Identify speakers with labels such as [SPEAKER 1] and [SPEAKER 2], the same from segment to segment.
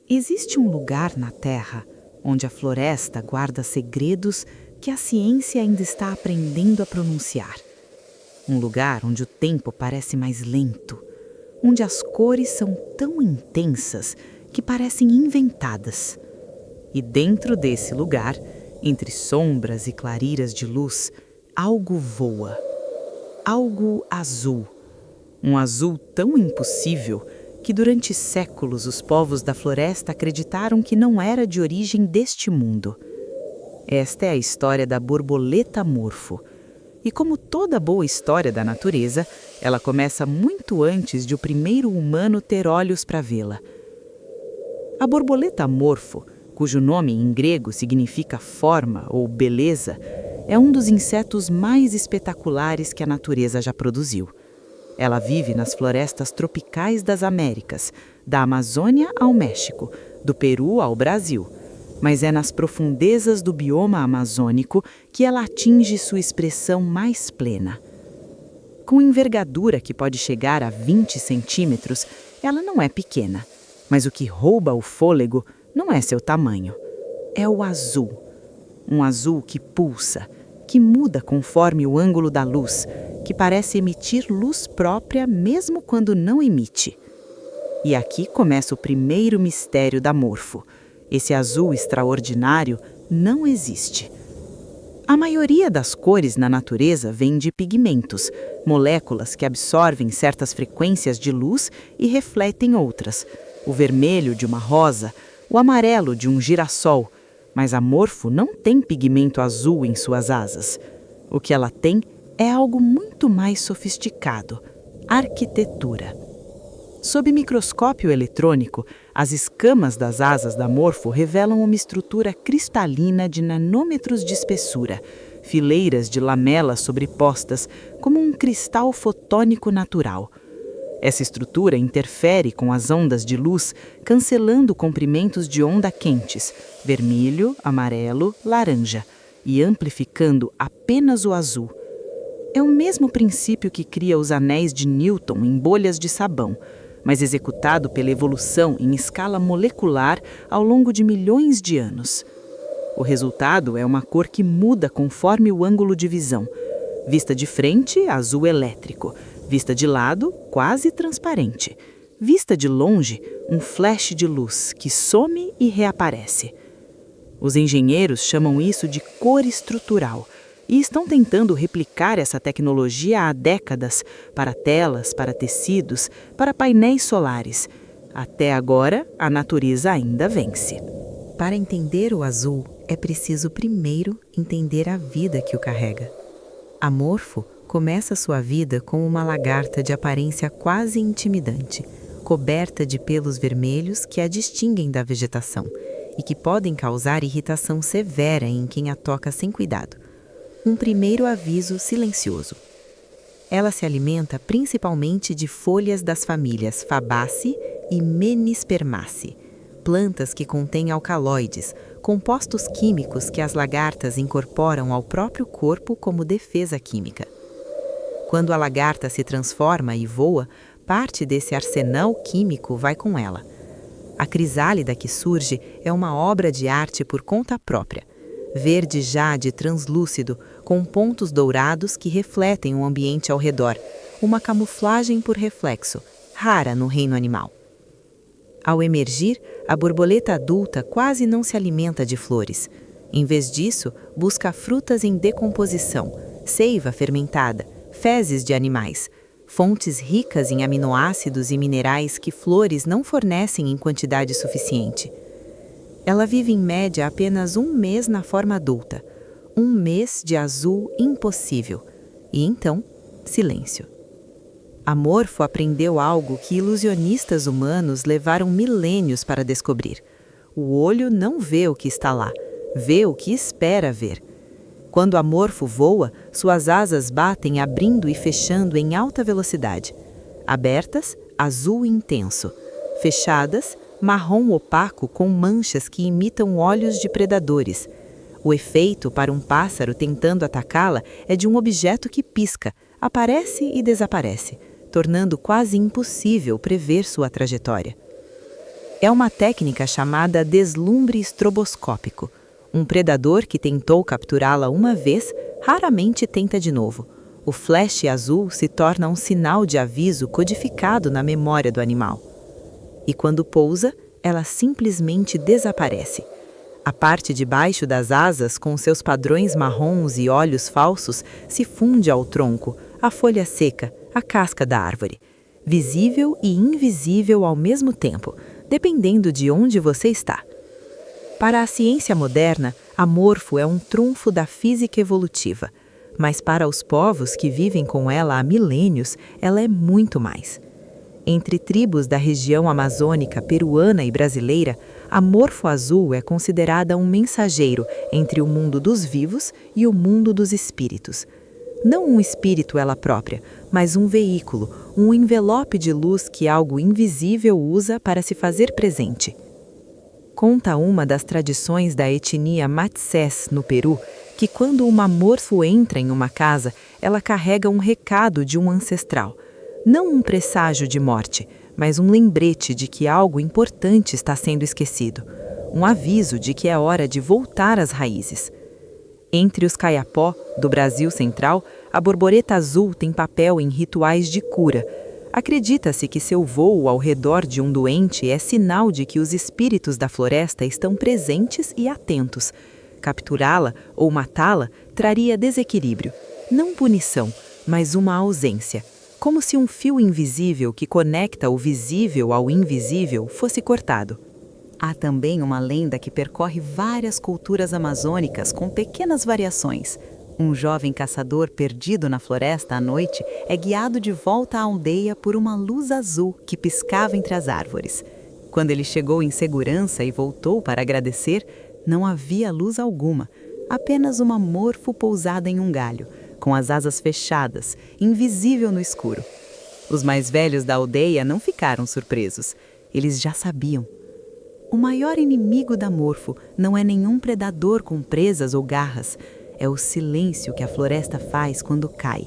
[SPEAKER 1] Existe um lugar na Terra onde a floresta guarda segredos que a ciência ainda está aprendendo a pronunciar. Um lugar onde o tempo parece mais lento, onde as cores são tão intensas que parecem inventadas. E dentro desse lugar, entre sombras e clareiras de luz, algo voa. Algo azul. Um azul tão impossível que durante séculos os povos da floresta acreditaram que não era de origem deste mundo. Esta é a história da borboleta morfo. E como toda boa história da natureza, ela começa muito antes de o primeiro humano ter olhos para vê-la. A borboleta morfo, cujo nome em grego significa forma ou beleza, é um dos insetos mais espetaculares que a natureza já produziu. Ela vive nas florestas tropicais das Américas, da Amazônia ao México, do Peru ao Brasil. Mas é nas profundezas do bioma amazônico que ela atinge sua expressão mais plena. Com envergadura que pode chegar a 20 centímetros, ela não é pequena. Mas o que rouba o fôlego não é seu tamanho. É o azul. Um azul que pulsa, que muda conforme o ângulo da luz, que parece emitir luz própria mesmo quando não emite. E aqui começa o primeiro mistério da morfo. Esse azul extraordinário não existe. A maioria das cores na natureza vem de pigmentos, moléculas que absorvem certas frequências de luz e refletem outras. O vermelho de uma rosa, o amarelo de um girassol. Mas a morfo não tem pigmento azul em suas asas. O que ela tem é algo muito mais sofisticado: arquitetura. Sob microscópio eletrônico, as escamas das asas da morfo revelam uma estrutura cristalina de nanômetros de espessura, fileiras de lamelas sobrepostas como um cristal fotônico natural. Essa estrutura interfere com as ondas de luz, cancelando comprimentos de onda quentes, vermelho, amarelo, laranja, e amplificando apenas o azul. É o mesmo princípio que cria os anéis de Newton em bolhas de sabão, mas executado pela evolução em escala molecular ao longo de milhões de anos. O resultado é uma cor que muda conforme o ângulo de visão. Vista de frente, azul elétrico. Vista de lado, quase transparente. Vista de longe, um flash de luz que some e reaparece. Os engenheiros chamam isso de cor estrutural e estão tentando replicar essa tecnologia há décadas para telas, para tecidos, para painéis solares. Até agora, a natureza ainda vence.
[SPEAKER 2] Para entender o azul, é preciso primeiro entender a vida que o carrega. A morfo começa sua vida como uma lagarta de aparência quase intimidante, coberta de pelos vermelhos que a distinguem da vegetação e que podem causar irritação severa em quem a toca sem cuidado. Um primeiro aviso silencioso. Ela se alimenta principalmente de folhas das famílias Fabaceae e Menispermaceae, plantas que contêm alcaloides, compostos químicos que as lagartas incorporam ao próprio corpo como defesa química. Quando a lagarta se transforma e voa, parte desse arsenal químico vai com ela. A crisálida que surge é uma obra de arte por conta própria. Verde jade translúcido, com pontos dourados que refletem o ambiente ao redor, uma camuflagem por reflexo, rara no reino animal. Ao emergir, a borboleta adulta quase não se alimenta de flores. Em vez disso, busca frutas em decomposição, seiva fermentada, fezes de animais, fontes ricas em aminoácidos e minerais que flores não fornecem em quantidade suficiente. Ela vive em média apenas 1 mês na forma adulta, 1 mês de azul impossível, e então, silêncio. A morfo aprendeu algo que ilusionistas humanos levaram milênios para descobrir. O olho não vê o que está lá, vê o que espera ver. Quando a morfo voa, suas asas batem abrindo e fechando em alta velocidade. Abertas, azul intenso. Fechadas, marrom opaco com manchas que imitam olhos de predadores. O efeito para um pássaro tentando atacá-la é de um objeto que pisca, aparece e desaparece, tornando quase impossível prever sua trajetória. É uma técnica chamada deslumbre estroboscópico. Um predador que tentou capturá-la uma vez, raramente tenta de novo. O flash azul se torna um sinal de aviso codificado na memória do animal. E quando pousa, ela simplesmente desaparece. A parte de baixo das asas, com seus padrões marrons e olhos falsos, se funde ao tronco, à folha seca, à casca da árvore. Visível e invisível ao mesmo tempo, dependendo de onde você está. Para a ciência moderna, a morfo é um trunfo da física evolutiva, mas para os povos que vivem com ela há milênios, ela é muito mais. Entre tribos da região amazônica, peruana e brasileira, a morfo azul é considerada um mensageiro entre o mundo dos vivos e o mundo dos espíritos. Não um espírito ela própria, mas um veículo, um envelope de luz que algo invisível usa para se fazer presente. Conta uma das tradições da etnia Matsés, no Peru, que quando uma morfo entra em uma casa, ela carrega um recado de um ancestral. Não um presságio de morte, mas um lembrete de que algo importante está sendo esquecido. Um aviso de que é hora de voltar às raízes. Entre os caiapó, do Brasil Central, a borboleta azul tem papel em rituais de cura. Acredita-se que seu voo ao redor de um doente é sinal de que os espíritos da floresta estão presentes e atentos. Capturá-la ou matá-la traria desequilíbrio, não punição, mas uma ausência, como se um fio invisível que conecta o visível ao invisível fosse cortado. Há também uma lenda que percorre várias culturas amazônicas com pequenas variações. Um jovem caçador perdido na floresta à noite é guiado de volta à aldeia por uma luz azul que piscava entre as árvores. Quando ele chegou em segurança e voltou para agradecer, não havia luz alguma, apenas uma morfo pousada em um galho, com as asas fechadas, invisível no escuro. Os mais velhos da aldeia não ficaram surpresos. Eles já sabiam. O maior inimigo da morfo não é nenhum predador com presas ou garras, é o silêncio que a floresta faz quando cai.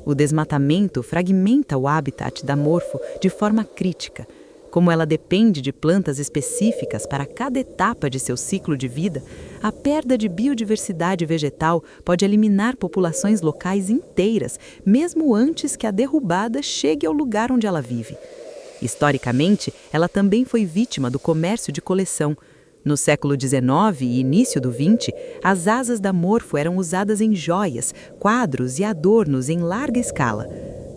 [SPEAKER 2] O desmatamento fragmenta o habitat da morfo de forma crítica. Como ela depende de plantas específicas para cada etapa de seu ciclo de vida, a perda de biodiversidade vegetal pode eliminar populações locais inteiras, mesmo antes que a derrubada chegue ao lugar onde ela vive. Historicamente, ela também foi vítima do comércio de coleção. No século XIX e início do XX, as asas da morfo eram usadas em joias, quadros e adornos em larga escala.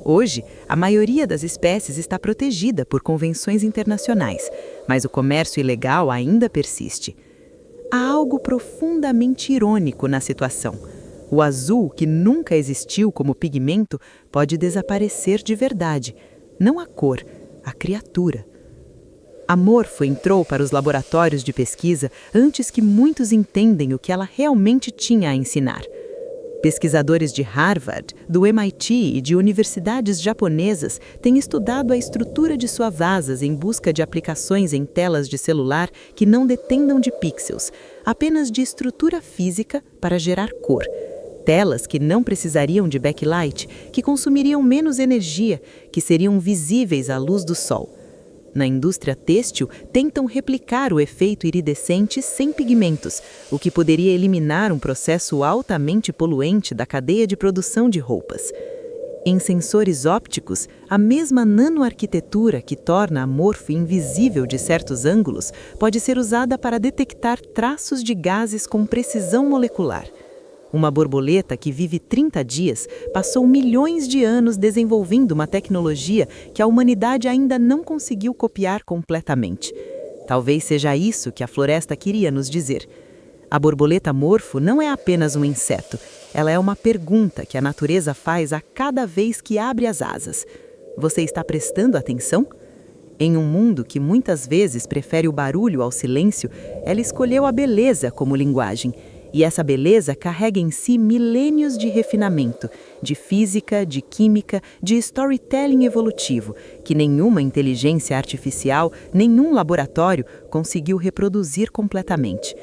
[SPEAKER 2] Hoje, a maioria das espécies está protegida por convenções internacionais, mas o comércio ilegal ainda persiste. Há algo profundamente irônico na situação. O azul, que nunca existiu como pigmento, pode desaparecer de verdade. Não a cor, a criatura. A morfo entrou para os laboratórios de pesquisa antes que muitos entendem o que ela realmente tinha a ensinar. Pesquisadores de Harvard, do MIT e de universidades japonesas têm estudado a estrutura de suas asas em busca de aplicações em telas de celular que não dependam de pixels, apenas de estrutura física para gerar cor. Telas que não precisariam de backlight, que consumiriam menos energia, que seriam visíveis à luz do sol. Na indústria têxtil, tentam replicar o efeito iridescente sem pigmentos, o que poderia eliminar um processo altamente poluente da cadeia de produção de roupas. Em sensores ópticos, a mesma nanoarquitetura que torna a morfo invisível de certos ângulos pode ser usada para detectar traços de gases com precisão molecular. Uma borboleta que vive 30 dias passou milhões de anos desenvolvendo uma tecnologia que a humanidade ainda não conseguiu copiar completamente. Talvez seja isso que a floresta queria nos dizer. A borboleta morfo não é apenas um inseto, ela é uma pergunta que a natureza faz a cada vez que abre as asas. Você está prestando atenção? Em um mundo que muitas vezes prefere o barulho ao silêncio, ela escolheu a beleza como linguagem. E essa beleza carrega em si milênios de refinamento, de física, de química, de storytelling evolutivo, que nenhuma inteligência artificial, nenhum laboratório conseguiu reproduzir completamente.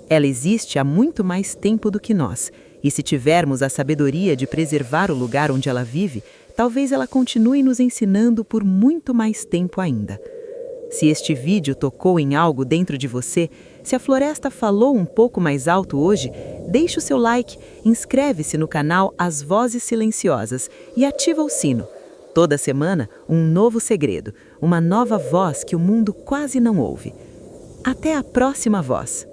[SPEAKER 2] Ela existe há muito mais tempo do que nós, e se tivermos a sabedoria de preservar o lugar onde ela vive, talvez ela continue nos ensinando por muito mais tempo ainda.
[SPEAKER 1] Se este vídeo tocou em algo dentro de você, se a floresta falou um pouco mais alto hoje, deixe o seu like, inscreve-se no canal As Vozes Silenciosas e ativa o sino. Toda semana, um novo segredo, uma nova voz que o mundo quase não ouve. Até a próxima voz!